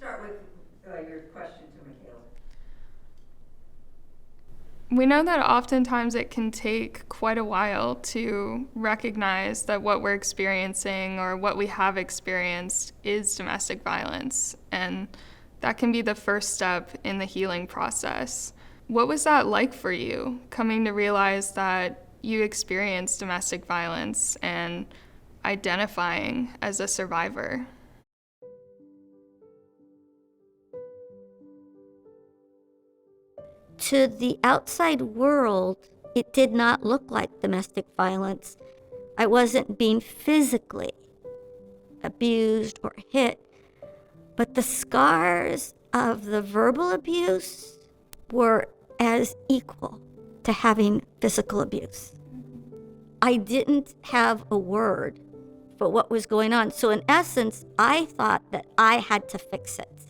start with your question to Makayla. We know that oftentimes it can take quite a while to recognize that what we're experiencing or what we have experienced is domestic violence, and that can be the first step in the healing process. What was that like for you, coming to realize that you experienced domestic violence and identifying as a survivor? To the outside world, it did not look like domestic violence. I wasn't being physically abused or hit, but the scars of the verbal abuse were as equal to having physical abuse. I didn't have a word for what was going on. So in essence, I thought that I had to fix it.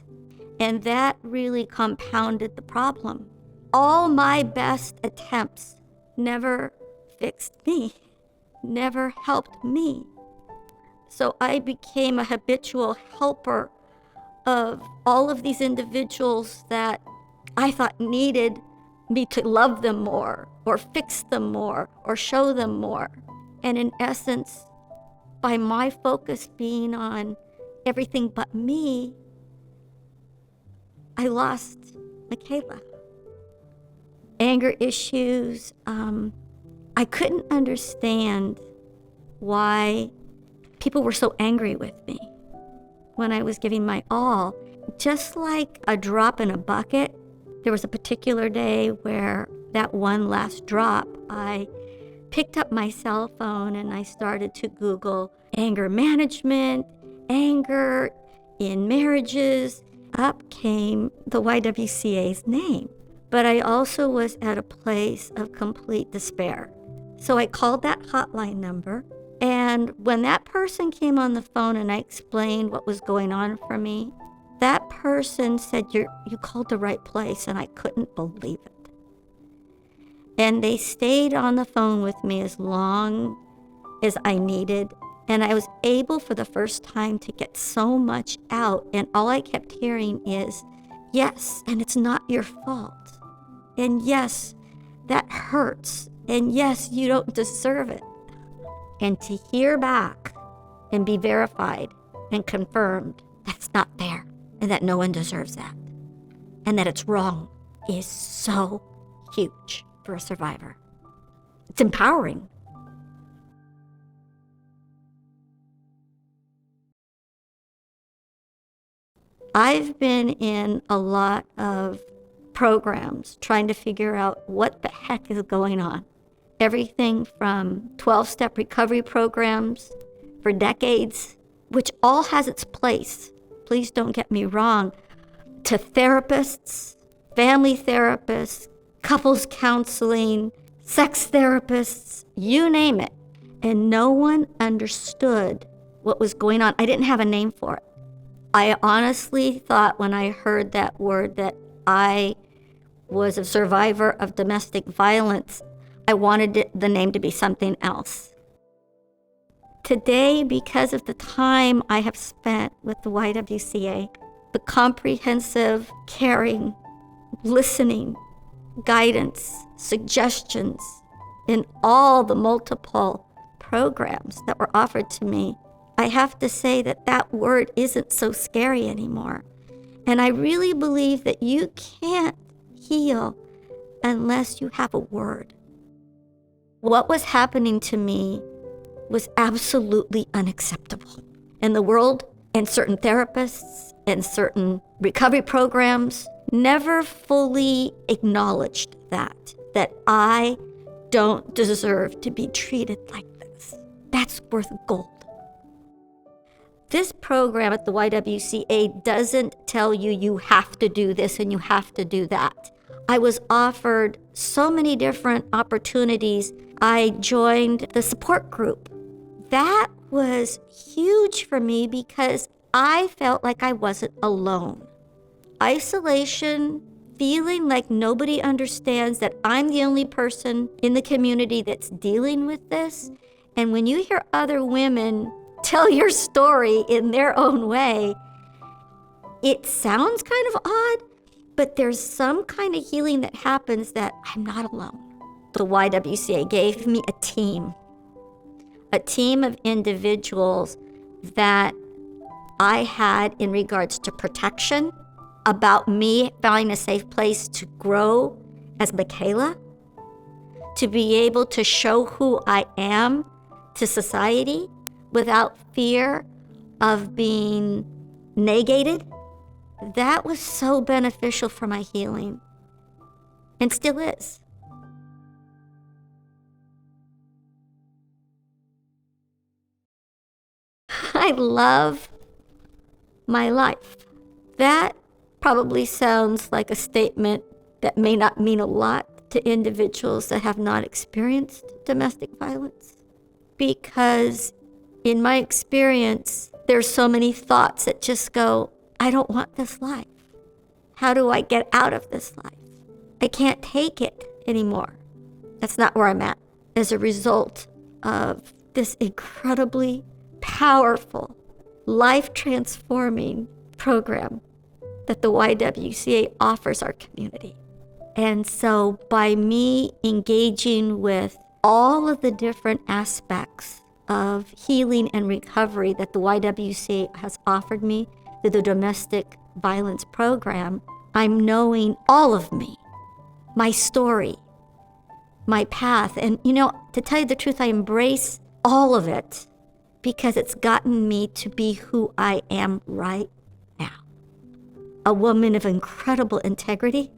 And that really compounded the problem. All my best attempts never fixed me, never helped me. So I became a habitual helper of all of these individuals that I thought needed me to love them more, or fix them more, or show them more. And in essence, by my focus being on everything but me, I lost Makayla. Anger issues, I couldn't understand why people were so angry with me when I was giving my all. Just like a drop in a bucket, there was a particular day where that one last drop, I picked up my cell phone and I started to Google anger management, anger in marriages. Up came the YWCA's name. But I also was at a place of complete despair. So I called that hotline number, and when that person came on the phone and I explained what was going on for me, that person said, you called the right place, and I couldn't believe it. And they stayed on the phone with me as long as I needed, and I was able for the first time to get so much out, and all I kept hearing is, yes, and it's not your fault. And yes, that hurts. And yes, you don't deserve it. And to hear back and be verified and confirmed that's not fair and that no one deserves that and that it's wrong is so huge for a survivor. It's empowering. I've been in a lot of programs trying to figure out what the heck is going on. Everything from 12-step recovery programs for decades, which all has its place, please don't get me wrong, to therapists, family therapists, couples counseling, sex therapists, you name it. And no one understood what was going on. I didn't have a name for it. I honestly thought when I heard that word that I was a survivor of domestic violence, I wanted the name to be something else. Today, because of the time I have spent with the YWCA, the comprehensive, caring, listening, guidance, suggestions in all the multiple programs that were offered to me, I have to say that that word isn't so scary anymore. And I really believe that you can't heal unless you have a word. What was happening to me was absolutely unacceptable. And the world and certain therapists and certain recovery programs never fully acknowledged that I don't deserve to be treated like this. That's worth gold. This program at the YWCA doesn't tell you you have to do this and you have to do that. I was offered so many different opportunities. I joined the support group. That was huge for me because I felt like I wasn't alone. Isolation, feeling like nobody understands that I'm the only person in the community that's dealing with this. And when you hear other women tell your story in their own way, it sounds kind of odd, but there's some kind of healing that happens that I'm not alone. The YWCA gave me a team of individuals that I had in regards to protection, about me finding a safe place to grow as Makayla, to be able to show who I am to society without fear of being negated. That was so beneficial for my healing, and still is. I love my life. That probably sounds like a statement that may not mean a lot to individuals that have not experienced domestic violence, because in my experience, there's so many thoughts that just go, I don't want this life. How do I get out of this life? I can't take it anymore. That's not where I'm at. As a result of this incredibly powerful, life-transforming program that the YWCA offers our community. And so by me engaging with all of the different aspects of healing and recovery that the YWCA has offered me through the domestic violence program, I'm knowing all of me, my story, my path. And to tell you the truth, I embrace all of it because it's gotten me to be who I am right now. A woman of incredible integrity,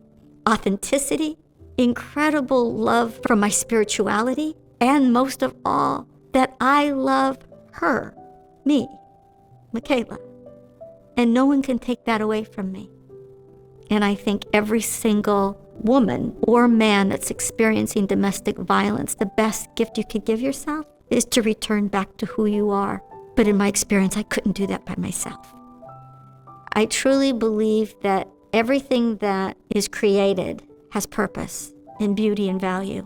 authenticity, incredible love for my spirituality, and most of all, that I love her, me, Makayla. And no one can take that away from me. And I think every single woman or man that's experiencing domestic violence, the best gift you could give yourself is to return back to who you are. But in my experience, I couldn't do that by myself. I truly believe that everything that is created has purpose and beauty and value.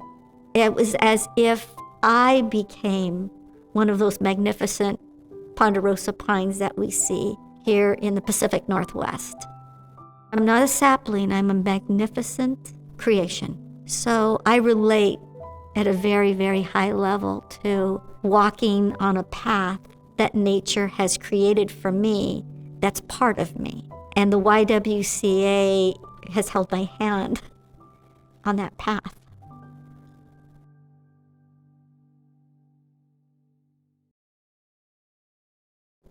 It was as if I became one of those magnificent ponderosa pines that we see here in the Pacific Northwest. I'm not a sapling, I'm a magnificent creation. So I relate at a very, very high level to walking on a path that nature has created for me that's part of me. And the YWCA has held my hand on that path.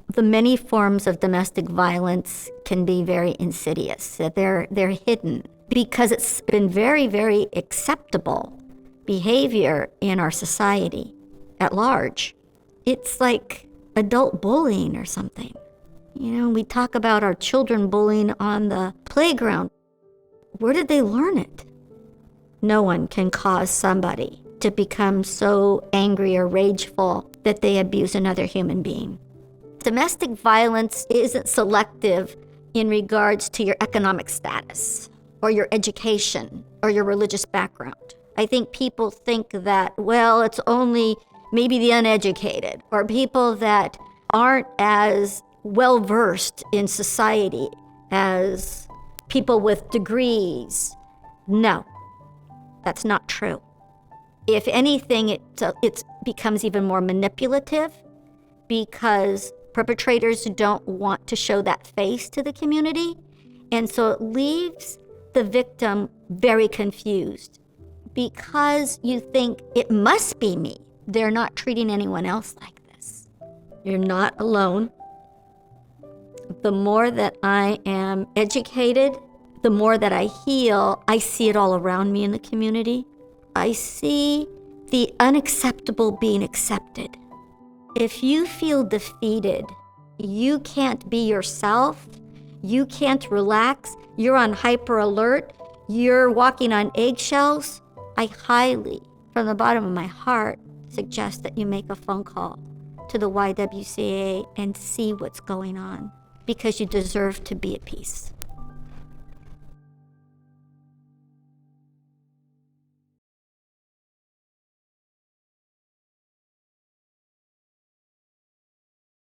The many forms of domestic violence can be very insidious. They're hidden because it's been very, very acceptable behavior in our society at large. It's like adult bullying or something. We talk about our children bullying on the playground. Where did they learn it? No one can cause somebody to become so angry or rageful that they abuse another human being. Domestic violence isn't selective in regards to your economic status or your education or your religious background. I think people think that, it's only maybe the uneducated or people that aren't as well-versed in society as people with degrees. No, that's not true. If anything, it becomes even more manipulative because perpetrators don't want to show that face to the community. And so it leaves the victim very confused because you think it must be me. They're not treating anyone else like this. You're not alone. The more that I am educated, the more that I heal, I see it all around me in the community. I see the unacceptable being accepted. If you feel defeated, you can't be yourself, you can't relax, you're on hyper alert, you're walking on eggshells, I highly, from the bottom of my heart, suggest that you make a phone call to the YWCA and see what's going on, because you deserve to be at peace.